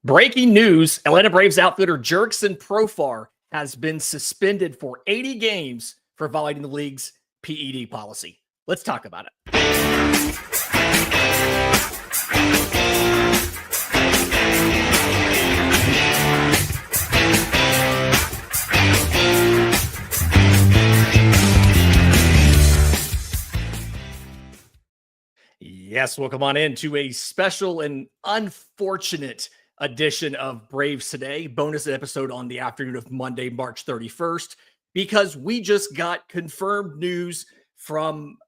Breaking news, Atlanta Braves outfielder Jurickson Profar has been suspended for 80 games for violating the league's PED policy. Let's talk about it. Yes, welcome on in to a special and unfortunate edition of Braves Today, bonus episode on the afternoon of Monday, March 31st, because we just got confirmed news from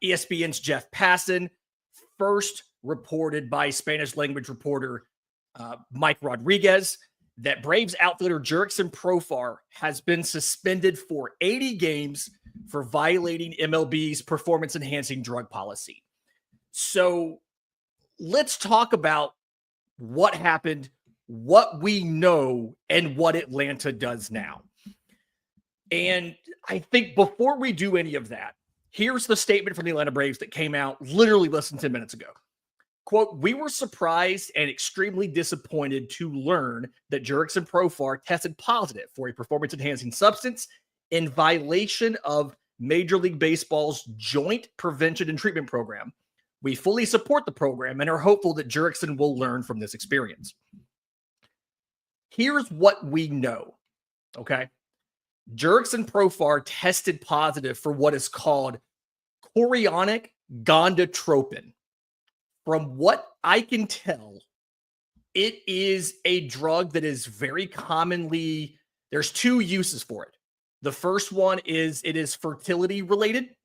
ESPN's Jeff Passan, first reported by Spanish language reporter Mike Rodriguez, that Braves outfielder Jurickson Profar has been suspended for 80 games for violating MLB's performance-enhancing drug policy. So let's talk about what happened, what we know, and what Atlanta does now. And I think before we do any of that, here's the statement from the Atlanta Braves that came out literally less than 10 minutes ago. Quote, "We were surprised and extremely disappointed to learn that Jurickson Profar tested positive for a performance-enhancing substance in violation of Major League Baseball's Joint Prevention and Treatment Program. We fully support the program and are hopeful that Jurickson will learn from this experience." Here's what we know, okay? Jurickson Profar tested positive for what is called chorionic gonadotropin. From what I can tell, it is a drug that is very commonly, there's two uses for it. The first one is it is fertility related.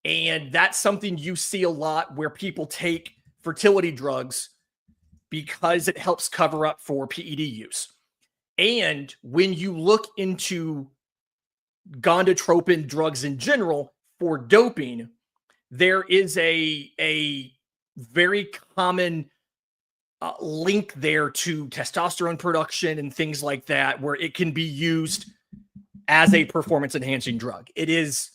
And that's something you see a lot where people take fertility drugs because it helps cover up for PED use. And when you look into gonadotropin drugs in general for doping, there is a very common link there to testosterone production and things like that, where it can be used as a performance-enhancing drug. It is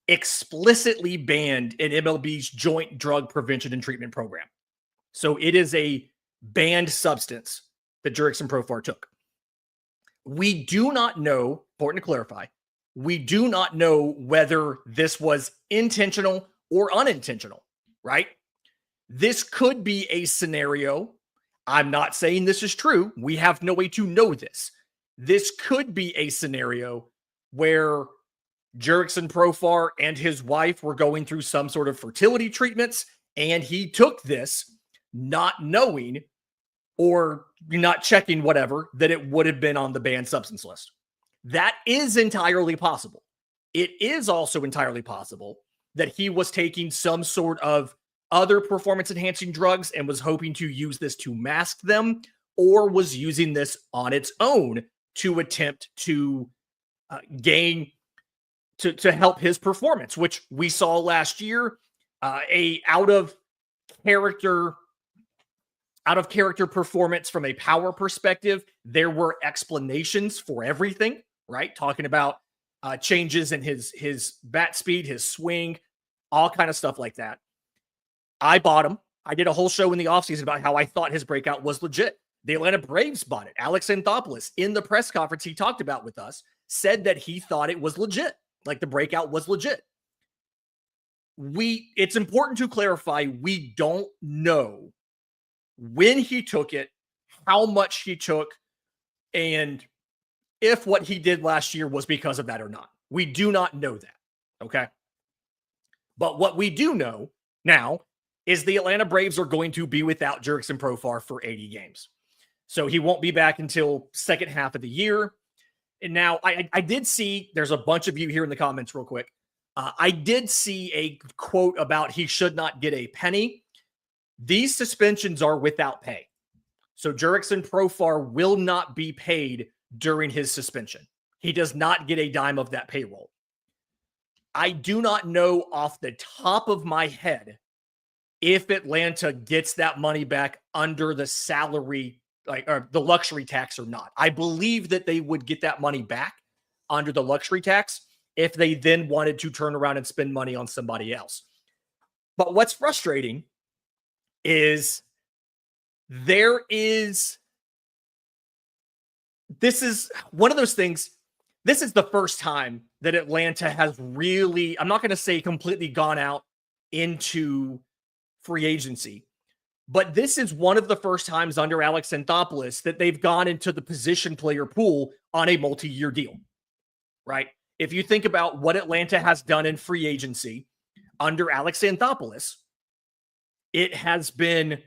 explicitly banned in MLB's Joint Drug Prevention and Treatment Program. So it is a banned substance that Jurickson Profar took. We do not know, important to clarify, we do not know whether this was intentional or unintentional, right? This could be a scenario. I'm not saying this is true. We have no way to know this. This could be a scenario where Jurickson Profar and his wife were going through some sort of fertility treatments, and he took this not knowing or not checking whatever, that it would have been on the banned substance list. That is entirely possible. It is also entirely possible that he was taking some sort of other performance-enhancing drugs and was hoping to use this to mask them, or was using this on its own to attempt to gain to help his performance, which we saw last year, a out of character performance from a power perspective. There were explanations for everything, right? Talking about changes in his bat speed, his swing, all kind of stuff like that. I bought him. I did a whole show in the offseason about how I thought his breakout was legit. The Atlanta Braves bought it. Alex Anthopoulos, in the press conference he talked about with us, said that he thought it was legit. Like the breakout was legit. It's important to clarify, we don't know when he took it, how much he took, and if what he did last year was because of that or not. We do not know that, okay? But what we do know now is the Atlanta Braves are going to be without Jurickson Profar for 80 games. So he won't be back until second half of the year. And now I did see, there's a bunch of you here in the comments real quick. I did see a quote about he should not get a penny. These suspensions are without pay. So Jurickson Profar will not be paid during his suspension. He does not get a dime of that payroll. I do not know off the top of my head if Atlanta gets that money back under the salary, or the luxury tax, or not. I believe that they would get that money back under the luxury tax if they then wanted to turn around and spend money on somebody else. But what's frustrating is This is one of those things. This is the first time that Atlanta has really, I'm not going to say completely gone out into free agency, but this is one of the first times under Alex Anthopoulos that they've gone into the position player pool on a multi-year deal, right? If you think about what Atlanta has done in free agency under Alex Anthopoulos, it has been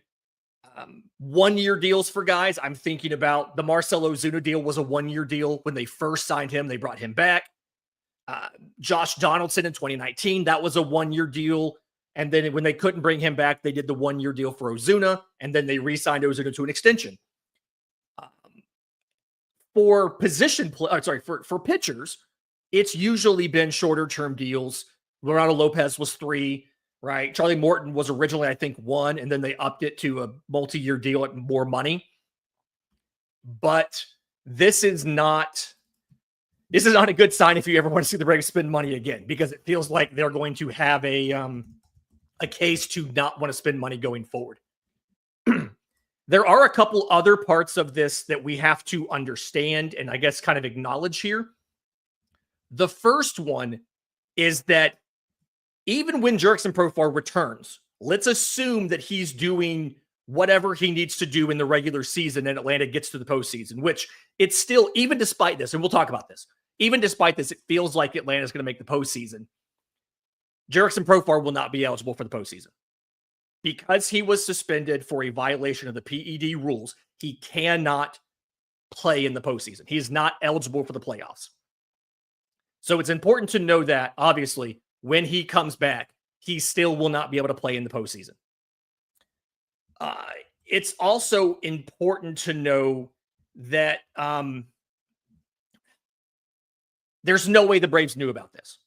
1-year deals for guys. I'm thinking about the Marcell Ozuna deal was a 1-year deal. When they first signed him, they brought him back. Josh Donaldson in 2019, that was a 1-year deal. And then when they couldn't bring him back, they did the 1-year deal for Ozuna, and then they re-signed Ozuna to an extension. For pitchers, it's usually been shorter term deals. Ronaldo Lopez was 3, right? Charlie Morton was originally, I think, 1, and then they upped it to a multi-year deal at more money. But this is not a good sign if you ever want to see the Braves spend money again, because it feels like they're going to have a case to not want to spend money going forward. There are a couple other parts of this that we have to understand and I guess kind of acknowledge here. The first one is that even when Jurickson Profar returns, let's assume that he's doing whatever he needs to do in the regular season and Atlanta gets to the postseason, which it's still, even despite this, and we'll talk about this, even despite this, it feels like Atlanta's going to make the postseason. Jurickson Profar will not be eligible for the postseason. Because he was suspended for a violation of the PED rules, he cannot play in the postseason. He is not eligible for the playoffs. So it's important to know that, obviously, when he comes back, he still will not be able to play in the postseason. It's also important to know that there's no way the Braves knew about this,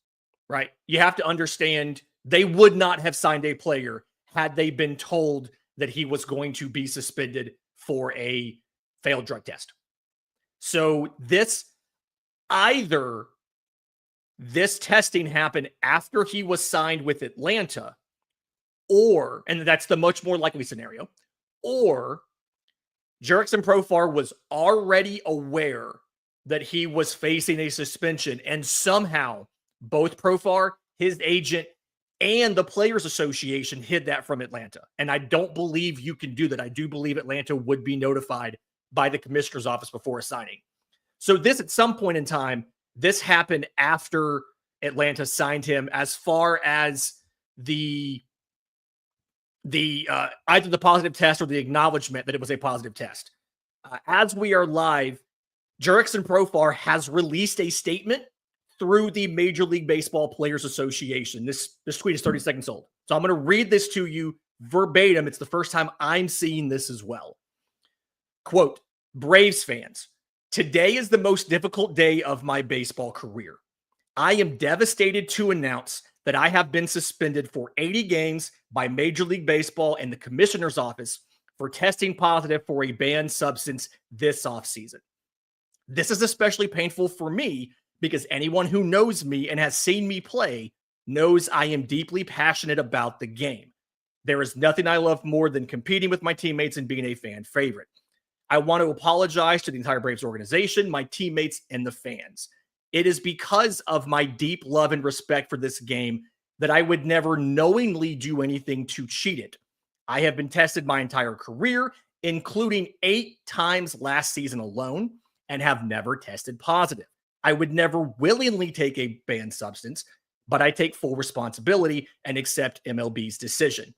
right? You have to understand they would not have signed a player had they been told that he was going to be suspended for a failed drug test. So either this testing happened after he was signed with Atlanta, and that's the much more likely scenario, or Jurickson Profar was already aware that he was facing a suspension, and somehow both Profar, his agent, and the Players Association hid that from Atlanta. And I don't believe you can do that. I do believe Atlanta would be notified by the commissioner's office before a signing. So this, at some point in time, this happened after Atlanta signed him, as far as the either the positive test or the acknowledgement that it was a positive test. As we are live, Jurickson Profar has released a statement through the Major League Baseball Players Association. This tweet is 30 seconds old. So I'm going to read this to you verbatim. It's the first time I'm seeing this as well. Quote, Braves fans, today is the most difficult day of my baseball career. I am devastated to announce that I have been suspended for 80 games by Major League Baseball and the commissioner's office for testing positive for a banned substance this offseason. This is especially painful for me because anyone who knows me and has seen me play knows I am deeply passionate about the game. There is nothing I love more than competing with my teammates and being a fan favorite. I want to apologize to the entire Braves organization, my teammates, and the fans. It is because of my deep love and respect for this game that I would never knowingly do anything to cheat it. I have been tested my entire career, including 8 times last season alone, and have never tested positive. I would never willingly take a banned substance, but I take full responsibility and accept MLB's decision.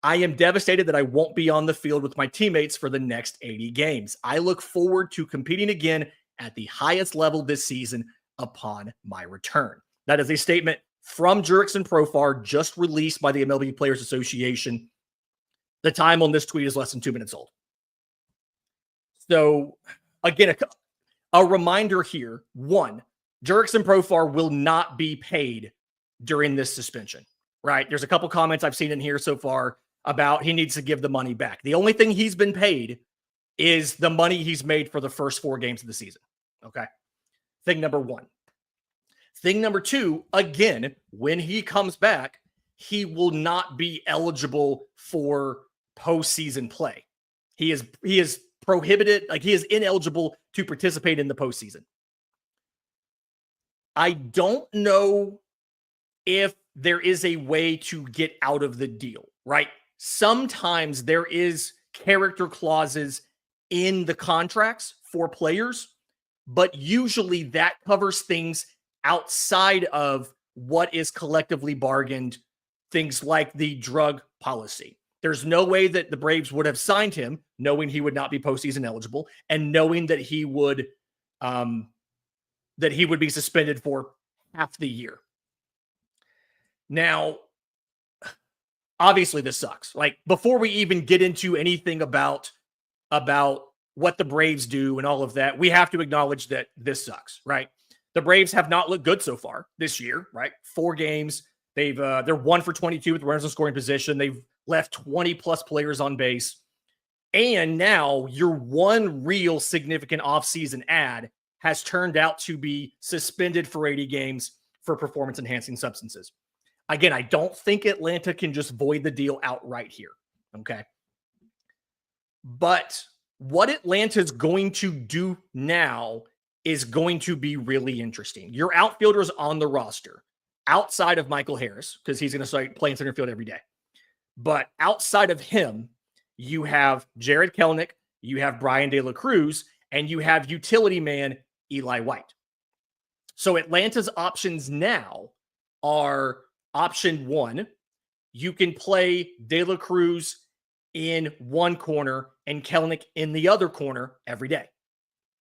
I am devastated that I won't be on the field with my teammates for the next 80 games. I look forward to competing again at the highest level this season upon my return. That is a statement from Jurickson Profar, just released by the MLB Players Association. The time on this tweet is less than 2 minutes old. So, again, a reminder here. 1, Jurickson Profar will not be paid during this suspension, right? There's a couple comments I've seen in here so far about he needs to give the money back. The only thing he's been paid is the money he's made for the first 4 games of the season. Okay. Thing number 1. Thing number 2, again, when he comes back, he will not be eligible for postseason play. He is prohibited, like he is ineligible to participate in the postseason. I don't know if there is a way to get out of the deal, right? Sometimes there is character clauses in the contracts for players, but usually that covers things outside of what is collectively bargained, things like the drug policy. There's no way that the Braves would have signed him knowing he would not be postseason eligible and knowing that he would be suspended for half the year. Now, obviously this sucks. Like, before we even get into anything about what the Braves do and all of that, we have to acknowledge that this sucks, right? The Braves have not looked good so far this year, right? 4 games. They're 1 for 22 with runners in scoring position. They've left 20 plus players on base. And now your one real significant offseason ad has turned out to be suspended for 80 games for performance enhancing substances. Again, I don't think Atlanta can just void the deal outright here. Okay. But what Atlanta is going to do now is going to be really interesting. Your outfielders on the roster, outside of Michael Harris, because he's going to start playing center field every day. But outside of him, you have Jared Kelenic, you have Brian De La Cruz, and you have utility man Eli White. So Atlanta's options now are option 1. You can play De La Cruz in one corner and Kelenic in the other corner every day.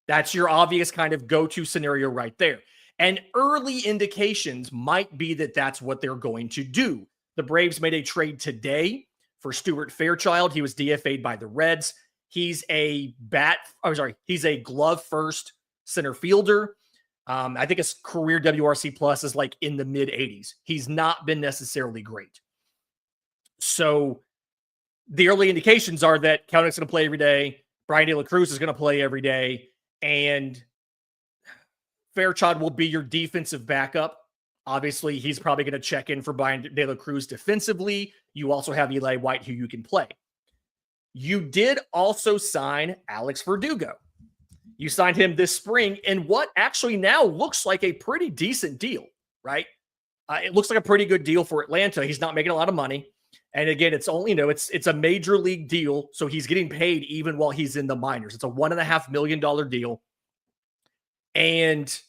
That's your obvious kind of go-to scenario right there. And early indications might be that that's what they're going to do. The Braves made a trade today for Stuart Fairchild. He was DFA'd by the Reds. He's a glove first center fielder. I think his career WRC plus is like in the mid 80s. He's not been necessarily great. So the early indications are that Kelnic's going to play every day. Brian De La Cruz is going to play every day. And Fairchild will be your defensive backup. Obviously, he's probably going to check in for Brian De La Cruz defensively. You also have Eli White, who you can play. You did also sign Alex Verdugo. You signed him this spring in what actually now looks like a pretty decent deal, right? It looks like a pretty good deal for Atlanta. He's not making a lot of money. And again, it's only, it's a major league deal. So he's getting paid even while he's in the minors. It's a $1.5 million deal. And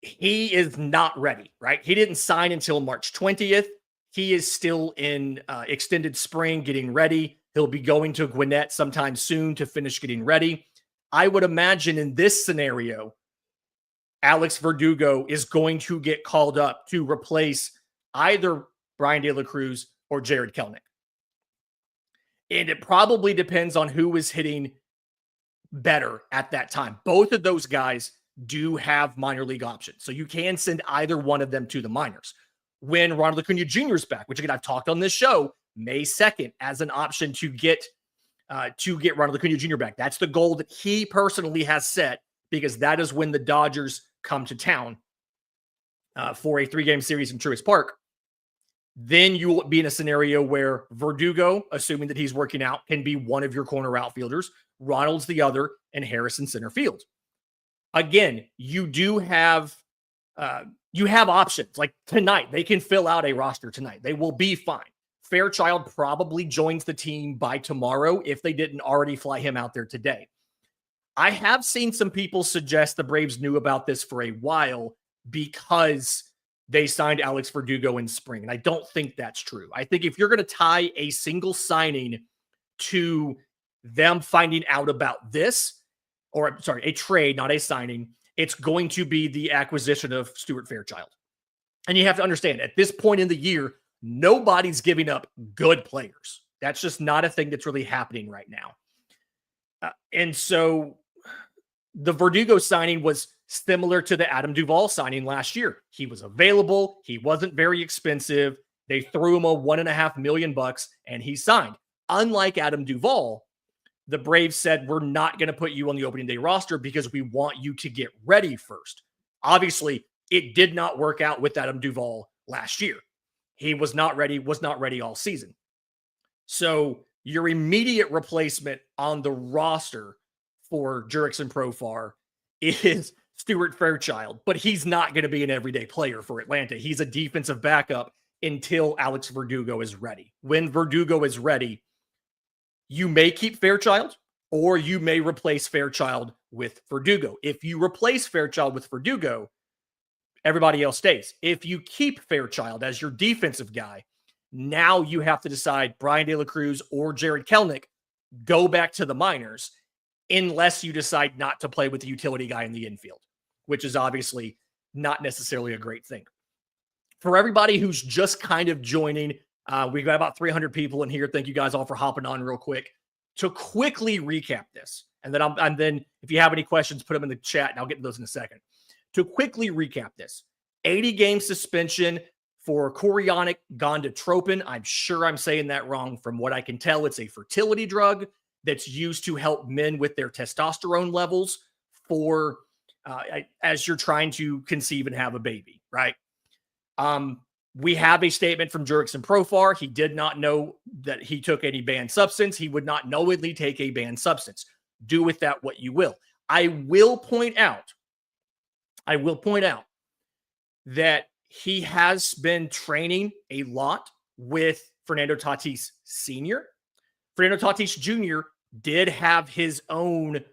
he is not ready, right? He didn't sign until March 20th. He is still in extended spring getting ready. He'll be going to Gwinnett sometime soon to finish getting ready. I would imagine in this scenario, Alex Verdugo is going to get called up to replace either Brian De La Cruz or Jared Kelenic. And it probably depends on who is hitting better at that time. Both of those guys do have minor league options. So you can send either one of them to the minors. When Ronald Acuna Jr. is back, which again, I've talked on this show, May 2nd as an option to get Ronald Acuna Jr. back. That's the goal that he personally has set, because that is when the Dodgers come to town for a 3-game series in Truist Park. Then you will be in a scenario where Verdugo, assuming that he's working out, can be one of your corner outfielders, Ronald's the other, and Harrison center field. Again, you do have options. Like tonight, they can fill out a roster tonight. They will be fine. Fairchild probably joins the team by tomorrow if they didn't already fly him out there today. I have seen some people suggest the Braves knew about this for a while because they signed Alex Verdugo in spring. And I don't think that's true. I think if you're going to tie a single signing to them finding out about this, a trade, not a signing, it's going to be the acquisition of Stuart Fairchild. And you have to understand, at this point in the year, nobody's giving up good players. That's just not a thing that's really happening right now. And so the Verdugo signing was similar to the Adam Duvall signing last year. He was available. He wasn't very expensive. They threw him $1.5 million and he signed. Unlike Adam Duvall, the Braves said, we're not going to put you on the opening day roster because we want you to get ready first. Obviously, it did not work out with Adam Duvall last year. He was not ready all season. So your immediate replacement on the roster for Jurickson Profar is Stuart Fairchild, but he's not going to be an everyday player for Atlanta. He's a defensive backup until Alex Verdugo is ready. When Verdugo is ready, you may keep Fairchild or you may replace Fairchild with Verdugo. If you replace Fairchild with Verdugo, everybody else stays. If you keep Fairchild as your defensive guy, now you have to decide Brian De La Cruz or Jared Kelenic go back to the minors unless you decide not to play with the utility guy in the infield, which is obviously not necessarily a great thing. For everybody who's just kind of joining, we've got about 300 people in here. Thank you guys all for hopping on real quick. To quickly recap this, and then if you have any questions, put them in the chat, and I'll get to those in a second. To quickly recap this, 80-game suspension for chorionic gonadotropin. I'm sure I'm saying that wrong. From what I can tell, it's a fertility drug that's used to help men with their testosterone levels for as you're trying to conceive and have a baby, right? We have a statement from Jurickson Profar. He did not know that he took any banned substance. He would not knowingly take a banned substance. Do with that what you will. I will point out that he has been training a lot with Fernando Tatis Sr. Fernando Tatis Jr. did have his own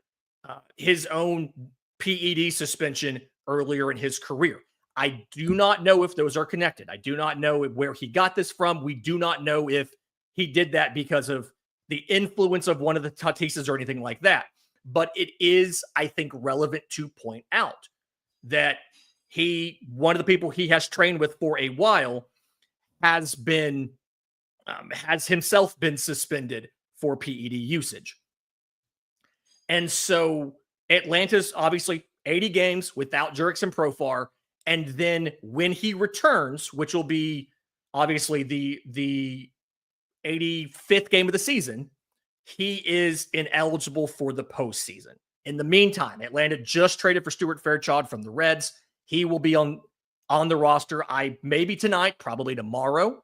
PED suspension earlier in his career. I do not know if those are connected. I do not know where he got this from. We do not know if he did that because of the influence of one of the Tatises or anything like that. But it is, I think, relevant to point out that one of the people he has trained with for a while has himself been suspended for PED usage. And so Atlanta's obviously 80 games without Jurickson Profar. And then when he returns, which will be obviously the 85th game of the season, he is ineligible for the postseason. In the meantime, Atlanta just traded for Stuart Fairchild from the Reds. He will be on the roster, maybe tonight, probably tomorrow.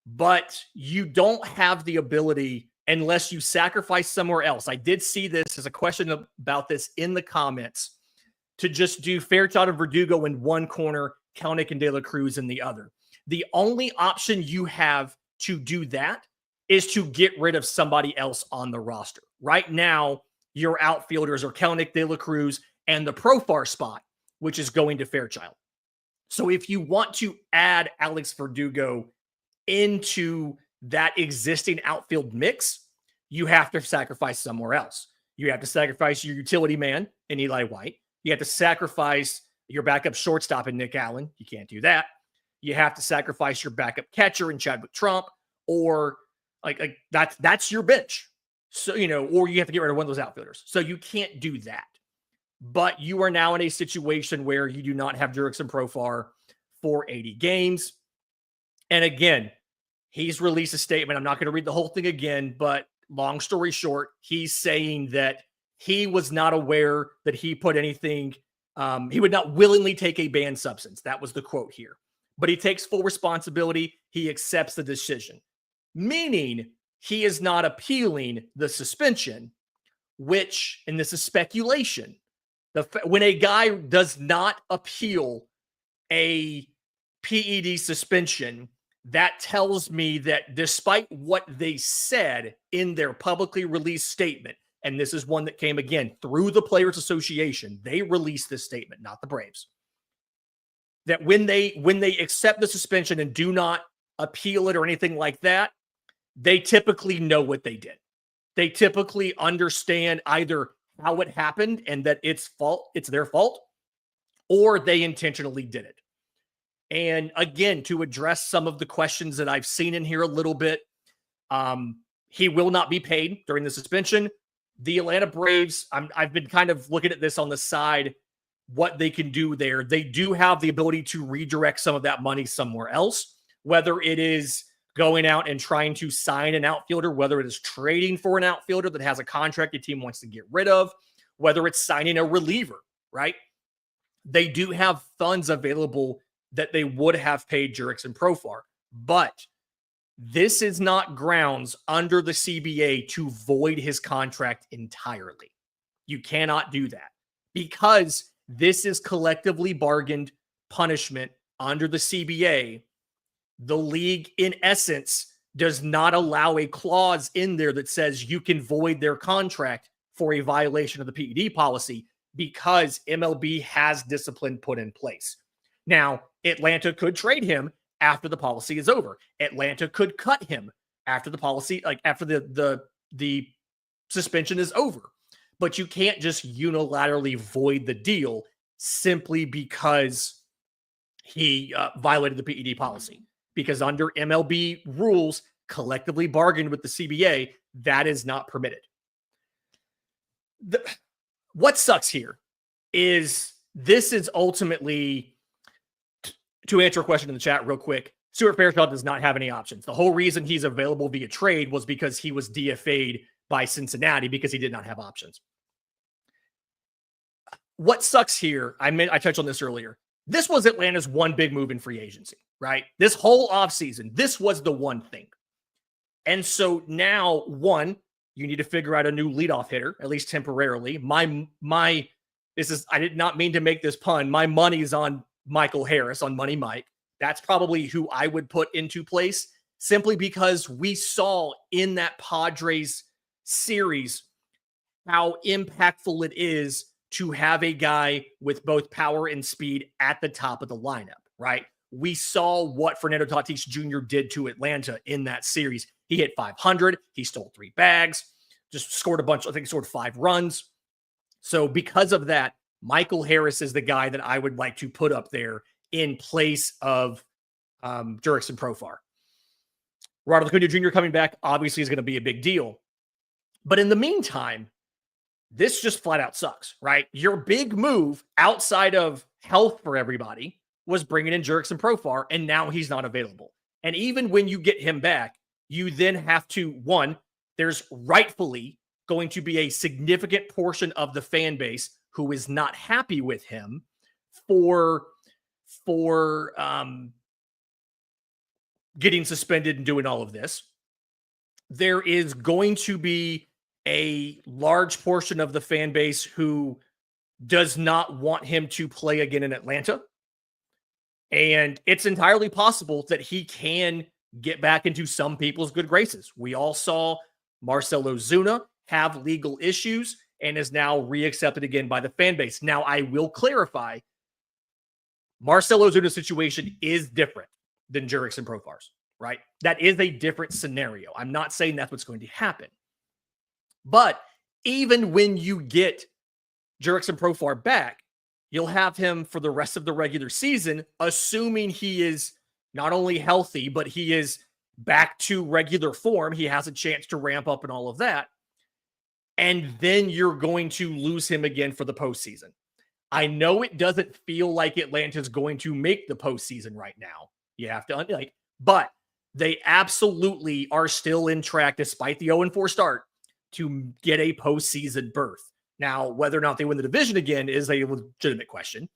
But you don't have the ability unless you sacrifice somewhere else. I did see this as a question about this in the comments, to just do Fairchild and Verdugo in one corner, Kelenic and De La Cruz in the other. The only option you have to do that is to get rid of somebody else on the roster. Right now, your outfielders are Kelenic, De La Cruz, and the Profar spot, which is going to Fairchild. So if you want to add Alex Verdugo into that existing outfield mix, you have to sacrifice somewhere else. You have to sacrifice your utility man in Eli White. You have to sacrifice your backup shortstop in Nick Allen. You can't do that. You have to sacrifice your backup catcher in Chadwick Trump, or like that's your bench. So, or you have to get rid of one of those outfielders. So you can't do that. But you are now in a situation where you do not have Jurickson Profar for 80 games. And again, he's released a statement. I'm not going to read the whole thing again, but long story short, he's saying that he was not aware that he put anything, he would not willingly take a banned substance. That was the quote here. But he takes full responsibility. He accepts the decision, meaning he is not appealing the suspension, which, and this is speculation, when a guy does not appeal a PED suspension, that tells me that despite what they said in their publicly released statement, and this is one that came again through the Players Association, they released this statement, not the Braves, that when they accept the suspension and do not appeal it or anything like that, they typically know what they did. They typically understand either how it happened and that it's their fault, or they intentionally did it. And again, to address some of the questions that I've seen in here a little bit, he will not be paid during the suspension. The Atlanta Braves, I've been kind of looking at this on the side, what they can do there. They do have the ability to redirect some of that money somewhere else, whether it is going out and trying to sign an outfielder, whether it is trading for an outfielder that has a contract your team wants to get rid of, whether it's signing a reliever, right? They do have funds available that they would have paid Jurickson Profar, but This is not grounds under the CBA to void his contract entirely. You cannot do that because this is collectively bargained punishment under the CBA. The league, in essence, does not allow a clause in there that says you can void their contract for a violation of the PED policy because MLB has discipline put in place. Now, Atlanta could trade him after the policy is over. Atlanta could cut him after the policy, like after the suspension is over. But you can't just unilaterally void the deal simply because he violated the PED policy. Because under MLB rules, collectively bargained with the CBA, that is not permitted. What sucks here is this is ultimately, to answer a question in the chat real quick, Stuart Fairchild does not have any options. The whole reason he's available via trade was because he was DFA'd by Cincinnati because he did not have options. What sucks here, I touched on this earlier. This was Atlanta's one big move in free agency, right? This whole offseason, this was the one thing. And so now, one, you need to figure out a new leadoff hitter, at least temporarily. I did not mean to make this pun. My money's on Michael Harris, on Money Mike. That's probably who I would put into place simply because we saw in that Padres series how impactful it is to have a guy with both power and speed at the top of the lineup, right? We saw what Fernando Tatis Jr. did to Atlanta in that series. He hit 500. He stole 3 bags, just scored a bunch. I think he scored 5 runs. So because of that, Michael Harris is the guy that I would like to put up there in place of Jurickson Profar. Ronald Acuna Jr. coming back obviously is going to be a big deal. But in the meantime, this just flat out sucks, right? Your big move outside of health for everybody was bringing in Jurickson Profar, and now he's not available. And even when you get him back, you then have to, one, there's rightfully going to be a significant portion of the fan base who is not happy with him for getting suspended and doing all of this. There is going to be a large portion of the fan base who does not want him to play again in Atlanta. And it's entirely possible that he can get back into some people's good graces. We all saw Marcell Ozuna have legal issues and is now reaccepted again by the fan base. Now, I will clarify, Marcell Ozuna's situation is different than Jurickson Profar's, right? That is a different scenario. I'm not saying that's what's going to happen. But even when you get Jurickson Profar back, you'll have him for the rest of the regular season, assuming he is not only healthy, but he is back to regular form. He has a chance to ramp up and all of that. And then you're going to lose him again for the postseason. I know it doesn't feel like Atlanta's going to make the postseason right now. You have to, but they absolutely are still in track, despite the 0-4 start, to get a postseason berth. Now, whether or not they win the division again is a legitimate question,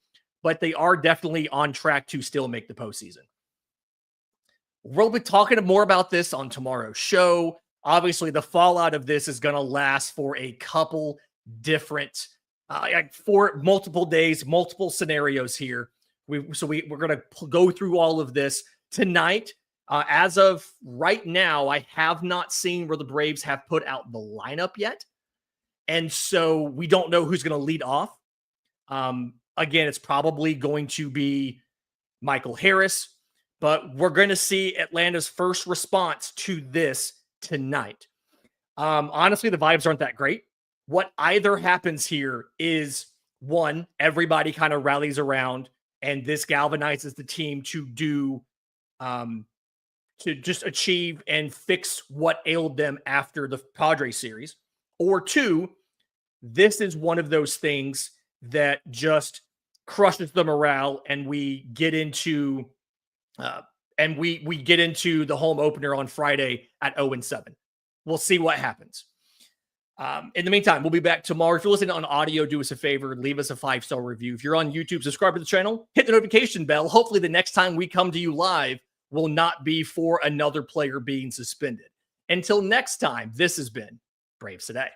but they are definitely on track to still make the postseason. We'll be talking more about this on tomorrow's show. Obviously, the fallout of this is going to last for a couple different, for multiple days, multiple scenarios here. We're going to go through all of this tonight. As of right now, I have not seen where the Braves have put out the lineup yet. And so we don't know who's going to lead off. Again, it's probably going to be Michael Harris, but we're going to see Atlanta's first response to this tonight. Honestly, the vibes aren't that great. What either happens here is, one, everybody kind of rallies around and this galvanizes the team to do to just achieve and fix what ailed them after the Padres series. Or two, this is one of those things that just crushes the morale, and we get into we get into the home opener on Friday at 0-7. We'll see what happens. In the meantime, we'll be back tomorrow. If you're listening on audio, do us a favor, leave us a 5-star review. If you're on YouTube, subscribe to the channel, hit the notification bell. Hopefully the next time we come to you live, will not be for another player being suspended. Until next time, this has been Braves Today.